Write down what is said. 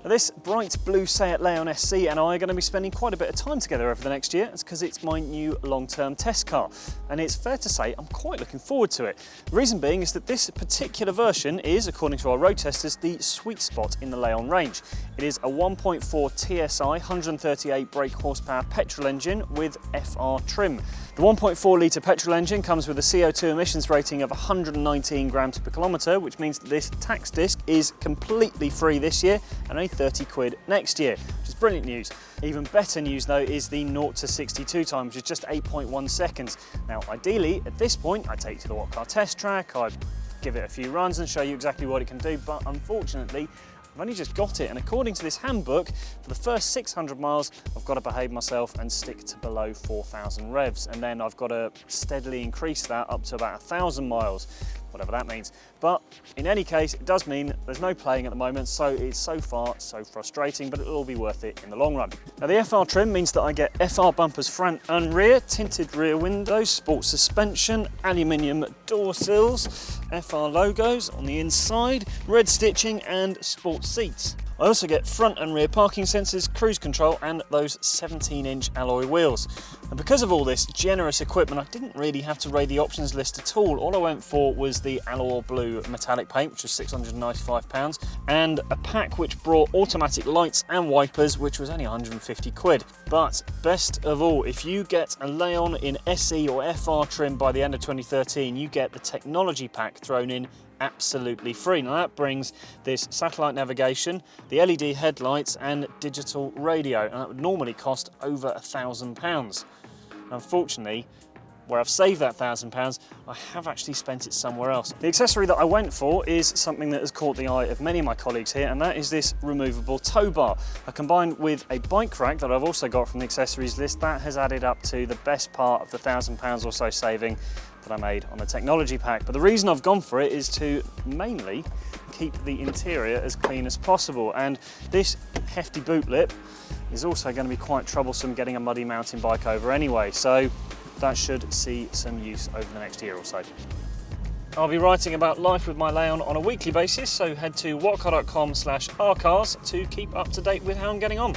Now, this bright blue Seat Leon SC and I are going to be spending quite a bit of time together over the next year. It's because it's my new long-term test car, and it's fair to say I'm quite looking forward to it. The reason being is that this particular version is, according to our road testers, the sweet spot in the Leon range. It is a 1.4 TSI 138 brake horsepower petrol engine with FR trim. The 1.4 litre petrol engine comes with a CO2 emissions rating of 119 grams per kilometre, which means that this tax disc is completely free this year and only 30 quid next year, which is brilliant news. Even better news though is the 0 to 62 time, which is just 8.1 seconds. Now ideally at this point I'd take you to the What Car test track, I'd give it a few runs and show you exactly what it can do, but unfortunately I've only just got it, and according to this handbook, for the first 600 miles, I've got to behave myself and stick to below 4,000 revs, and then I've got to steadily increase that up to about 1,000 miles, whatever that means. But in any case, it does mean there's no playing at the moment, so it's so far so frustrating, but it'll all be worth it in the long run. Now the FR trim means that I get FR bumpers front and rear, tinted rear windows, sport suspension, aluminium door sills, FR logos on the inside, red stitching and sport seats. I also get front and rear parking sensors, cruise control and those 17-inch alloy wheels. And because of all this generous equipment, I didn't really have to raid the options list at all. All I went for was the alloy blue metallic paint, which was £695, and a pack which brought automatic lights and wipers, which was only 150 quid. But best of all, if you get a Leon in SE or FR trim by the end of 2013, you get the technology pack thrown in absolutely free. Now that brings this satellite navigation, the LED headlights and digital radio, and that would normally cost over £1,000. Unfortunately, where I've saved that £1,000, I have actually spent it somewhere else. The accessory that I went for is something that has caught the eye of many of my colleagues here, and that is this removable tow bar. Combined with a bike rack that I've also got from the accessories list, that has added up to the best part of the £1,000 or so saving that I made on the technology pack. But the reason I've gone for it is to mainly keep the interior as clean as possible, and this hefty boot lip is also going to be quite troublesome getting a muddy mountain bike over anyway, so that should see some use over the next year or so. I'll be writing about life with my Leon on a weekly basis, so head to whatcar.com/rcars to keep up to date with how I'm getting on.